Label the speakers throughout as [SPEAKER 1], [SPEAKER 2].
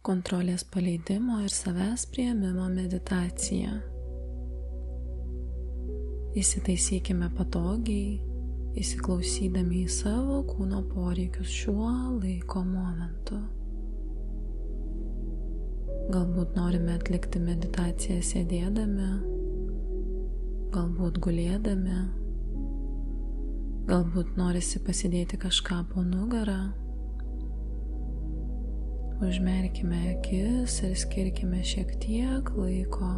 [SPEAKER 1] kontrolės paleidimo ir savęs priėmimo meditacija. Įsitaisykime patogiai, įsiklausydami į savo kūno poreikius šiuo laiko momentu. Galbūt norime atlikti meditaciją sėdėdami, galbūt gulėdami, galbūt norisi pasidėti kažką po nugarą. Užmerkime akis ir skirkime šiek tiek laiko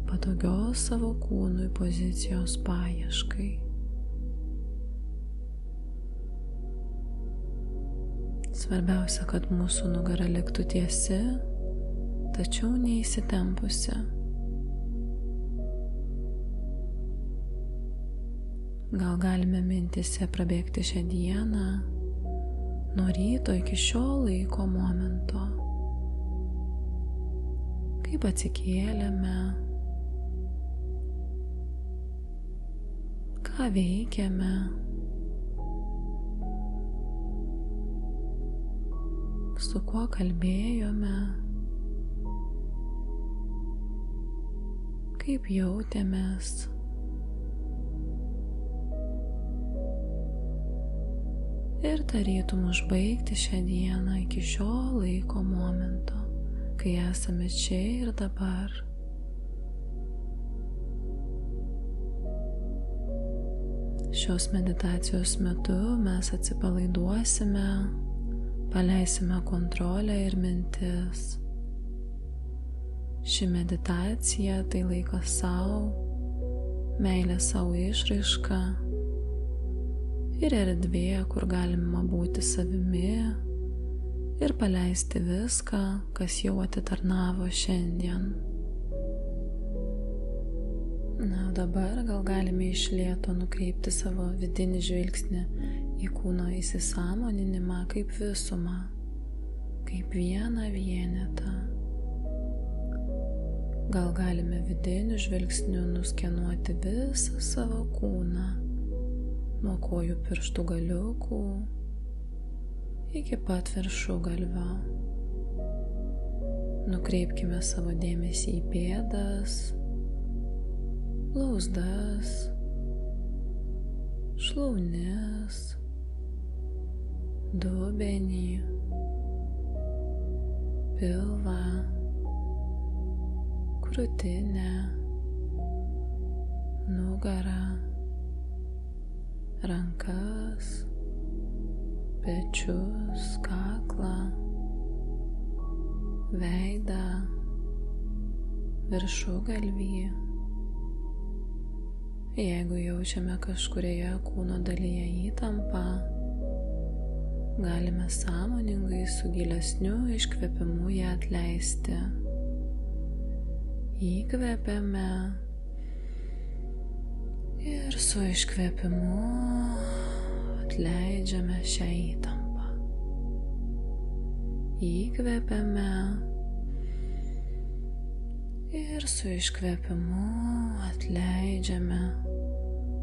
[SPEAKER 1] patogios savo kūnui pozicijos paieškai. Svarbiausia, kad mūsų nugara liktų tiesi, tačiau neįsitempusi. Gal galime mintyse prabėgti šią dieną nuo ryto iki šio laiko momento. Kaip atsikėlėme, ką veikiame, su kuo kalbėjome, kaip jautėmės. Ir tarytum užbaigti šią dieną iki šio laiko momento, kai esame čia ir dabar. Šios meditacijos metu mes atsipalaiduosime, paleisime kontrolę ir mintis. Ši meditacija tai laikas sau, meilė sau išraiška ir erdvė, kur galima būti savimi ir paleisti viską, kas jau atitarnavo šiandien. Na, dabar gal galime iš lėto nukreipti savo vidinį žvilgsnį į kūno įsisąmoninimą kaip visumą, kaip vieną vienetą. Gal galime vidiniu žvilgsniu nuskenuoti visą savo kūną, nuo kojų pirštų galiukų iki pat viršugalvio. Nukreipkime savo dėmesį į pėdas, blauzdas, šlaunis, dubenį, pilvą, krūtinę, nugarą, rankas, pečius, kaklą, veidą, viršugalvį. Jeigu jaučiame kažkurioje kūno dalyje įtampą, galime sąmoningai su gilesniu iškvėpimu ją atleisti. Įkvepiame ir su iškvėpimu atleidžiame šią įtampą. Įkvepiame ir su iškvėpimu atleidžiame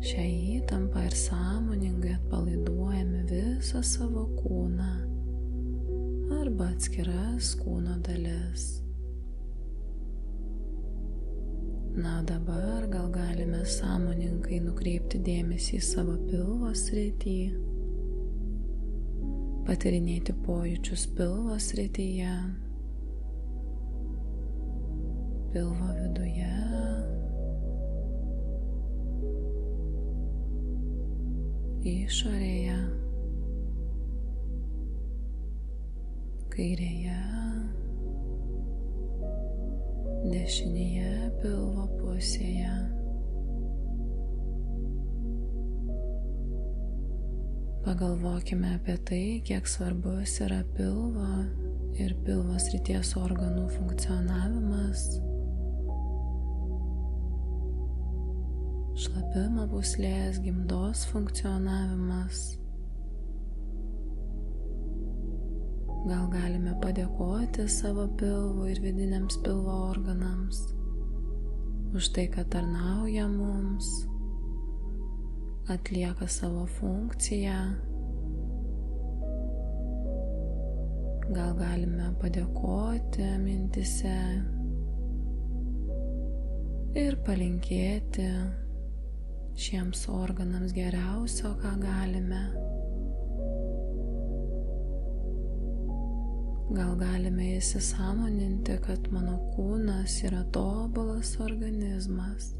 [SPEAKER 1] šią įtampą ir sąmoningai atpalaiduojame visą savo kūną arba atskiras kūno dalis. Na, dabar gal galime sąmoningai nukreipti dėmesį į savo pilvo sritį, patyrinėti pojūčius pilvo srityje, pilvo viduje, išorėje, kairėje, dešinėje pilvo pusėje. Pagalvokime apie tai, kiek svarbus yra pilvo ir pilvo srities organų funkcionavimas, šlapimo pūslės, gimdos funkcionavimas. Gal galime padėkoti savo pilvui ir vidiniams pilvo organams už tai, kad tarnauja mums, atlieka savo funkciją. Gal galime padėkoti mintise ir palinkėti šiems organams geriausio, ką galime. Gal galime įsisąmoninti, kad mano kūnas yra tobulas organizmas,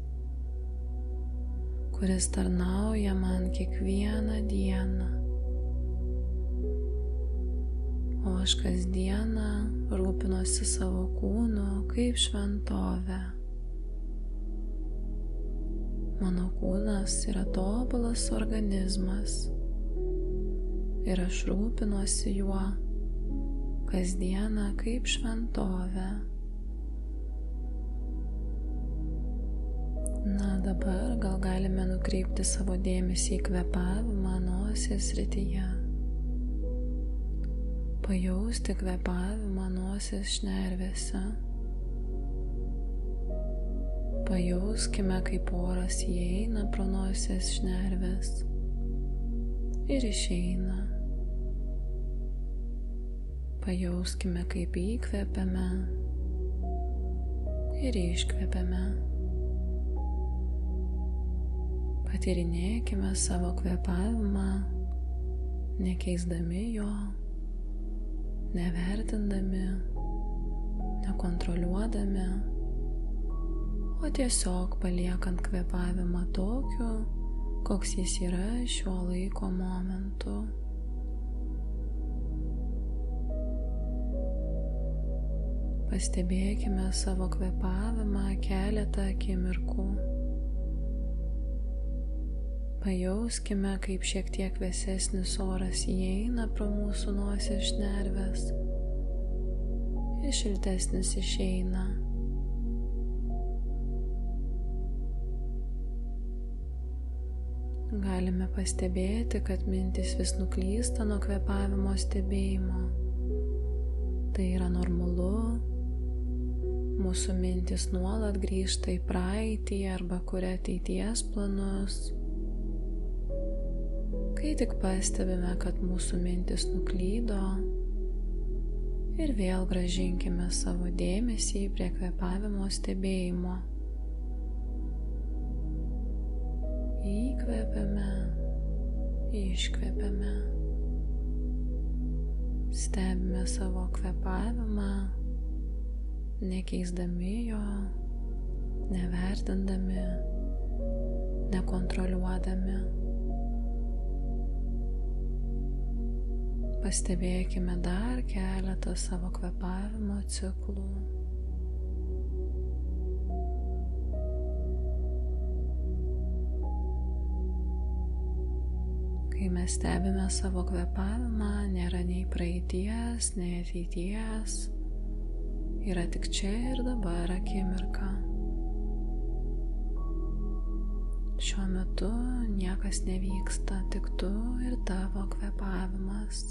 [SPEAKER 1] kuris tarnauja man kiekvieną dieną. O aš kasdieną rūpinuosi savo kūnu kaip šventovę. Mano kūnas yra tobulas organizmas ir aš rūpinuosi juo kasdieną kaip šventovę. Na, dabar gal galime nukreipti savo dėmesį į kvėpavimą nosies srityje. Pajausti kvėpavimą nosies šnervėse. Pajauskime, kaip oras įeina pro nosies šnerves ir išeina. Pajauskime, kaip įkvepiame ir iškvepiame. Patyrinėkime savo kvėpavimą, nekeisdami jo, nevertindami, nekontroliuodami, o tiesiog paliekant kvėpavimą tokiu, koks jis yra šiuo laiko momentu. Pastebėkime savo kvėpavimą keletą akimirkų. Pajauskime, kaip šiek tiek vėsesnis oras įeina pro mūsų nosies šnerves ir šiltesnis išeina. Galime pastebėti, kad mintys vis nuklysta nuo kvėpavimo stebėjimo. Tai yra normalu. Mūsų mintys nuolat grįžta į praeitį arba kuria ateities planus. Kai tik pastebime, kad mūsų mintys nuklydo, ir vėl grąžinkime savo dėmesį prie kvėpavimo stebėjimo. Įkvepiame, iškvepiame. Stebime savo kvėpavimą, nekeisdami jo, nevertindami, nekontroliuodami. Pastebėkime dar keletą savo kvėpavimo ciklų. Kai mes stebime savo kvėpavimą, nėra nei praeities, nei ateities, yra tik čia ir dabar akimirka. Šiuo metu niekas nevyksta, tik tu ir tavo kvėpavimas.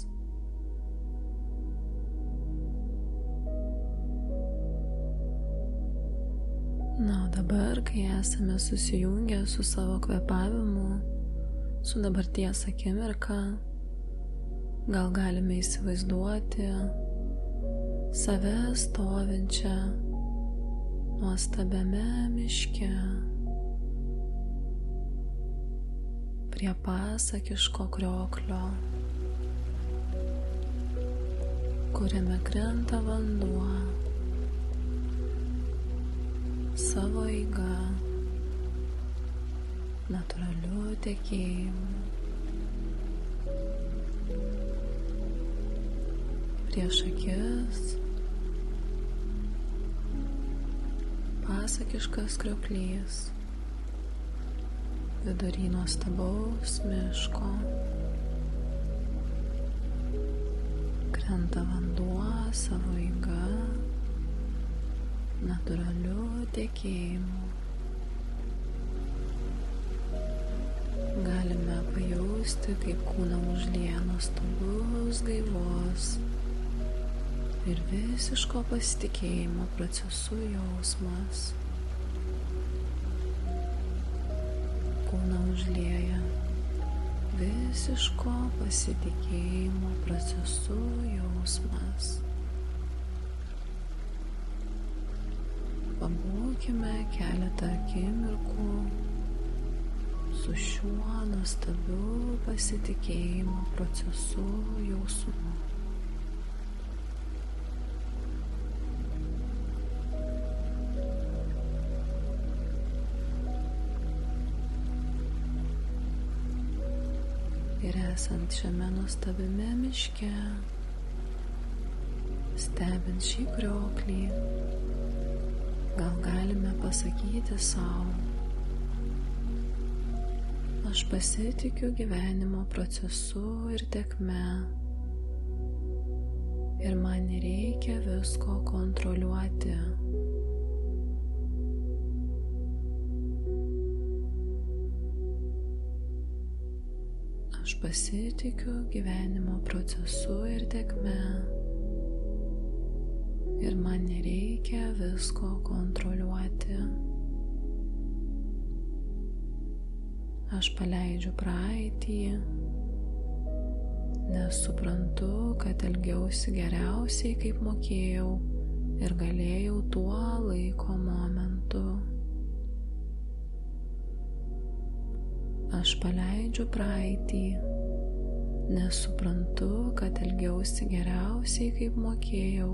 [SPEAKER 1] Na, o dabar, kai esame susijungę su savo kvėpavimu, su dabarties akimirka, gal galime įsivaizduoti save stovinčią nuostabiame miške prie pasakiško krioklio, kuriame krenta vanduo savo eiga, natūraliu tekėjimu. Prieš akis pasakiškas krioklys vidury nuostabaus miško. Krenta vanduo savo eiga, natūraliu tekėjimu. Galime pajausti, kaip kūną užlieja nuostabus gaivos ir visiško pasitikėjimo procesu jausmas. Kūną užlieja visiško pasitikėjimo procesu jausmas. Pabūkime keletą akimirkų su šiuo nuostabiu pasitikėjimo procesu jausmu. Ir esant šiame nuostabiame miške, stebint šį krioklį, gal galime pasakyti sau: aš pasitikiu gyvenimo procesu ir tėkme, ir man nereikia visko kontroliuoti. Aš pasitikiu gyvenimo procesu ir tėkme, ir man nereikia visko kontroliuoti. Aš paleidžiu praeitį, nes suprantu, kad elgiausi geriausiai, kaip mokėjau ir galėjau tuo laiko momentu. Aš paleidžiu praeitį, nes suprantu, kad elgiausi geriausiai, kaip mokėjau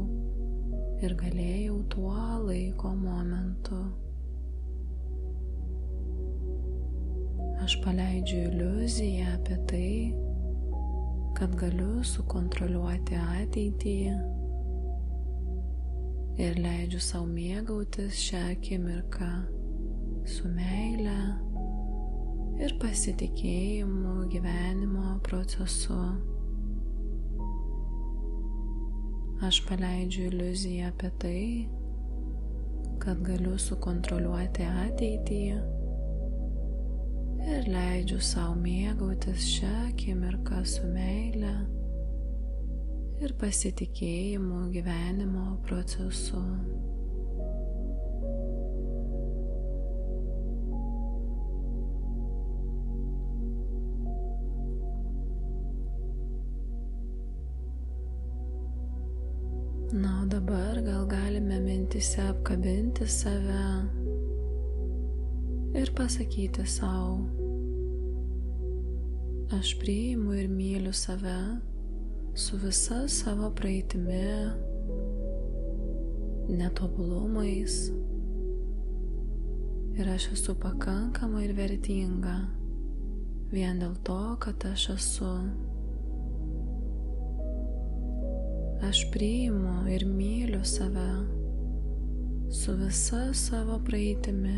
[SPEAKER 1] ir galėjau tuo laiko momentu. Aš paleidžiu iliuziją apie tai, kad galiu sukontroliuoti ateitį ir leidžiu sau mėgautis šią akimirką su meile ir pasitikėjimu gyvenimo procesu. Aš paleidžiu iliuziją apie tai, kad galiu sukontroliuoti ateitį ir leidžiu sau mėgautis šią akimirką su meile ir pasitikėjimu gyvenimo procesu. Na, o dabar gal galime mintyse apkabinti save ir pasakyti sau: aš priimu ir myliu save su visa savo praeitimi, netobulumais, ir aš esu pakankama ir vertinga vien dėl to, kad aš esu. Aš priimu ir myliu save su visa savo praeitimi,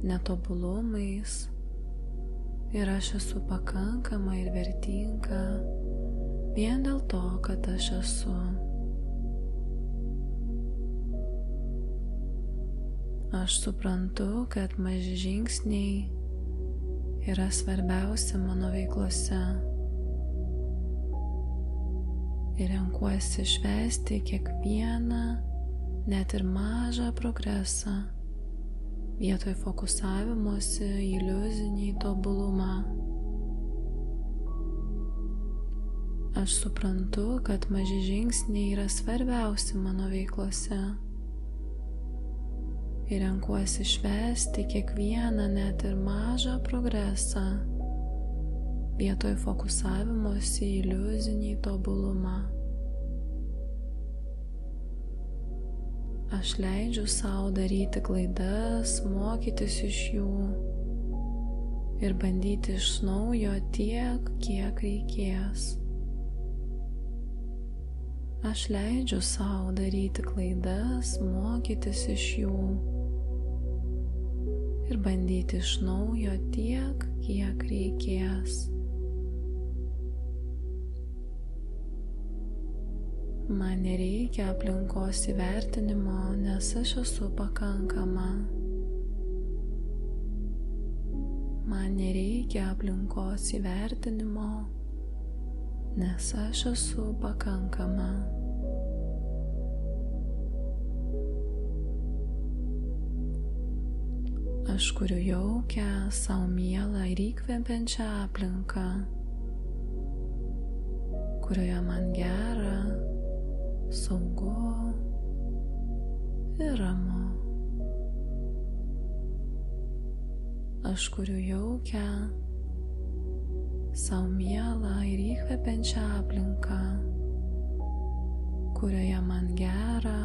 [SPEAKER 1] netobulumais, ir aš esu pakankama ir vertinga vien dėl to, kad aš esu. Aš suprantu, kad maži žingsniai yra svarbiausi mano veiklose. Ir renkuosi švęsti kiekvieną, net ir mažą progresą, vietoj fokusavimuose į iliuzinį tobulumą. Aš suprantu, kad maži žingsniai yra svarbiausi mano veiklose. Ir renkuosi švęsti kiekvieną, net ir mažą progresą, vietoj fokusavimuose į iliuzinį tobulumą. Aš leidžiu sau daryti klaidas, mokytis iš jų ir bandyti iš naujo tiek, kiek reikės. Aš leidžiu sau daryti klaidas, mokytis iš jų ir bandyti iš naujo tiek, kiek reikės. Man nereikia aplinkos įvertinimo, nes aš esu pakankama. Man nereikia aplinkos įvertinimo, nes aš esu pakankama. Aš kuriu jaukią, savo mielą ir įkvepiančią aplinką, kurioje man gera, saugu ir ramu. Aš kuriu jaukią, savo mielą ir įkvepiančią aplinką, kurioje man gera,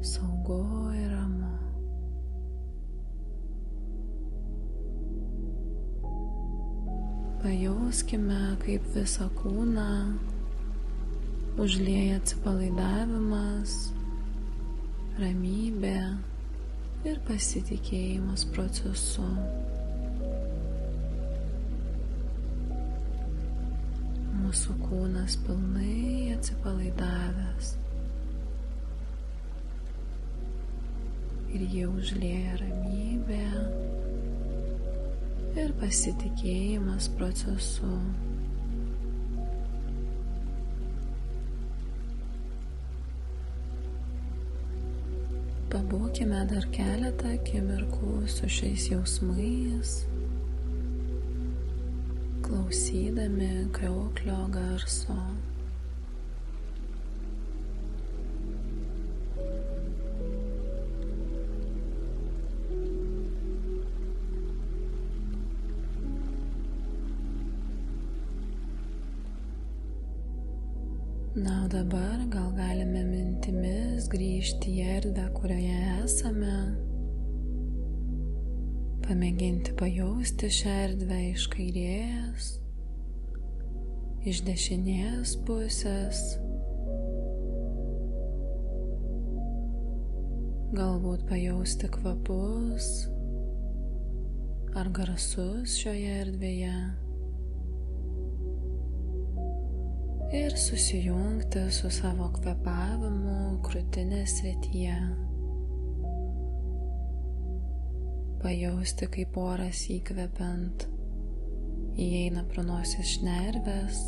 [SPEAKER 1] saugu ir ramu. Pajauskime, kaip visą kūną užlieja atsipalaidavimas, ramybė ir pasitikėjimas procesu. Mūsų kūnas pilnai atsipalaidavęs ir jį užlieja ramybė ir pasitikėjimas procesu. Pabūkime dar keletą akimirkų su šiais jausmais, klausydami krioklio garso. Na, o dabar gal galime mintimis grįžti į erdvę, kurioje esame, pamėginti pajausti šią erdvę iš kairės, iš dešinės pusės, galbūt pajausti kvapus ar garsus šioje erdvėje. Ir susijungti su savo kvėpavimu krūtinės srityje. Pajausti, kaip oras įkvepiant įeina pro nosies šnerves,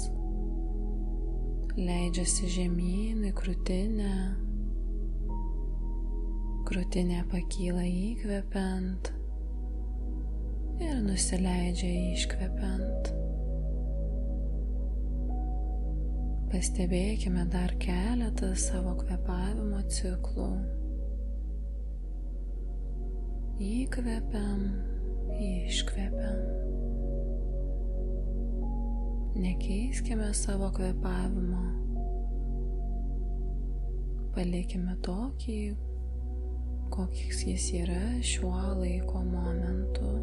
[SPEAKER 1] leidžiasi žemyn į krūtinę, krūtinė pakyla įkvepiant ir nusileidžia iškvepiant. Pastebėkime dar keletą savo kvėpavimo ciklų. Įkvepiam, iškvepiam. Nekeiskime savo kvėpavimo. Palikime tokį, koks jis yra šiuo laiko momentu.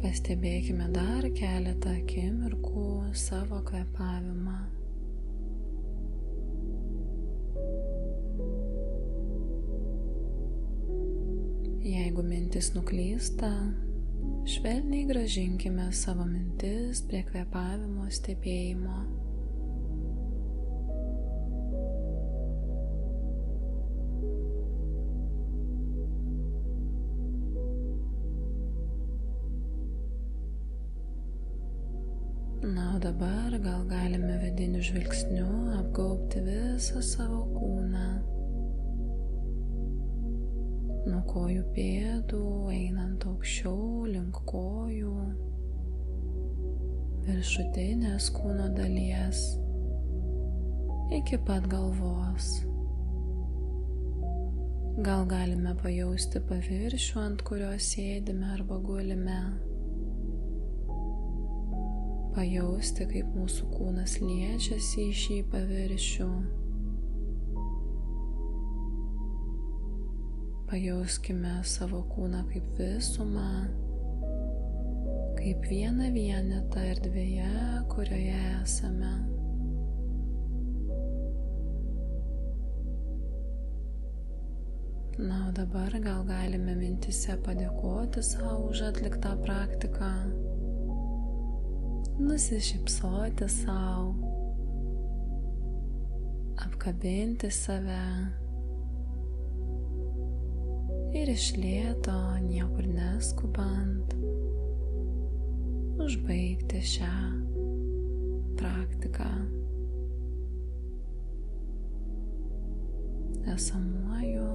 [SPEAKER 1] Pastebėkime dar keletą akimirkų savo kvėpavimą. Jeigu mintis nuklysta, švelniai grąžinkime savo mintis prie kvėpavimo stebėjimo. Na, o dabar gal galime vidiniu žvilgsniu apgaubti visą savo kūną. Nuo kojų pėdų einant aukščiau link kojų, viršutinės kūno dalies iki pat galvos. Gal galime pajausti paviršių, ant kurio sėdime arba gulime. Pajausti, kaip mūsų kūnas liečiasi į šį paviršių. Pajauskime savo kūną kaip visumą, kaip vieną vienetą erdvėje, kurioje esame. Na, o dabar gal galime mintise padėkoti sau už atliktą praktiką. Nusišypsoti sau, apkabinti save ir iš lėto, niekur neskubant, užbaigti šią praktiką. esamuoju